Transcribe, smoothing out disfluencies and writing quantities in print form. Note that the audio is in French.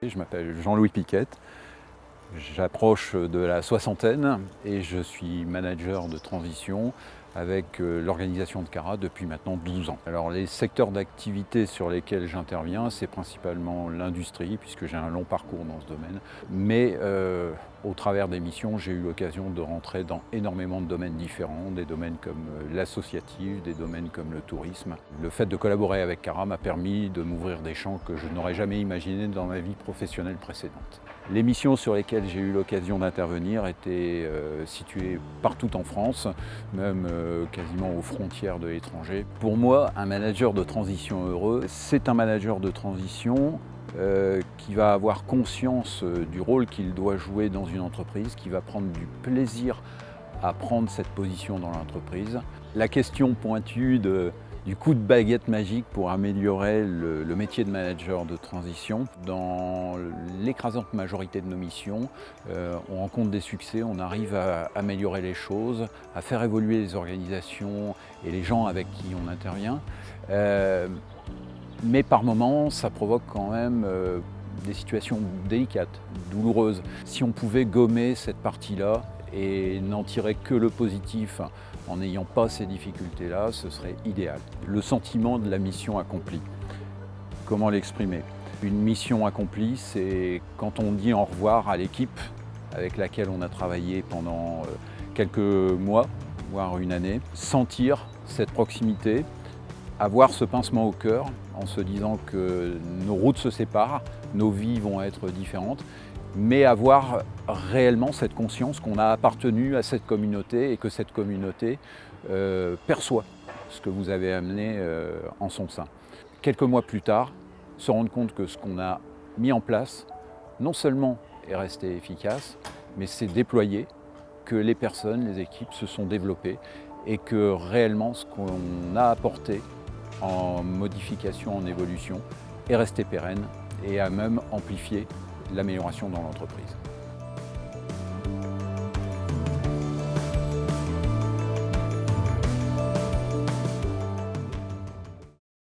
Je m'appelle Jean-Louis Piquette, j'approche de la soixantaine et je suis manager de transition avec l'organisation de Cara depuis maintenant 12 ans. Alors les secteurs d'activité sur lesquels j'interviens, c'est principalement l'industrie, puisque j'ai un long parcours dans ce domaine. Mais au travers des missions, j'ai eu l'occasion de rentrer dans énormément de domaines différents, des domaines comme l'associatif, des domaines comme le tourisme. Le fait de collaborer avec Cara m'a permis de m'ouvrir des champs que je n'aurais jamais imaginés dans ma vie professionnelle précédente. Les missions sur lesquelles j'ai eu l'occasion d'intervenir étaient situées partout en France, même quasiment aux frontières de l'étranger. Pour moi, un manager de transition heureux, c'est un manager de transition qui va avoir conscience du rôle qu'il doit jouer dans une entreprise, qui va prendre du plaisir à prendre cette position dans l'entreprise. La question pointue du coup de baguette magique pour améliorer le métier de manager de transition. Dans l'écrasante majorité de nos missions, on rencontre des succès, on arrive à améliorer les choses, à faire évoluer les organisations et les gens avec qui on intervient. Mais par moments, ça provoque quand même des situations délicates, douloureuses. Si on pouvait gommer cette partie-là et n'en tirer que le positif en n'ayant pas ces difficultés-là, ce serait idéal. Le sentiment de la mission accomplie. Comment l'exprimer? Une mission accomplie, c'est quand on dit au revoir à l'équipe avec laquelle on a travaillé pendant quelques mois, voire une année. Sentir cette proximité, avoir ce pincement au cœur en se disant que nos routes se séparent, nos vies vont être différentes, mais avoir réellement cette conscience qu'on a appartenu à cette communauté et que cette communauté perçoit ce que vous avez amené en son sein. Quelques mois plus tard, se rendre compte que ce qu'on a mis en place, non seulement est resté efficace, mais s'est déployé, que les personnes, les équipes se sont développées et que réellement ce qu'on a apporté en modification, en évolution, est resté pérenne et a même amplifié l'amélioration dans l'entreprise.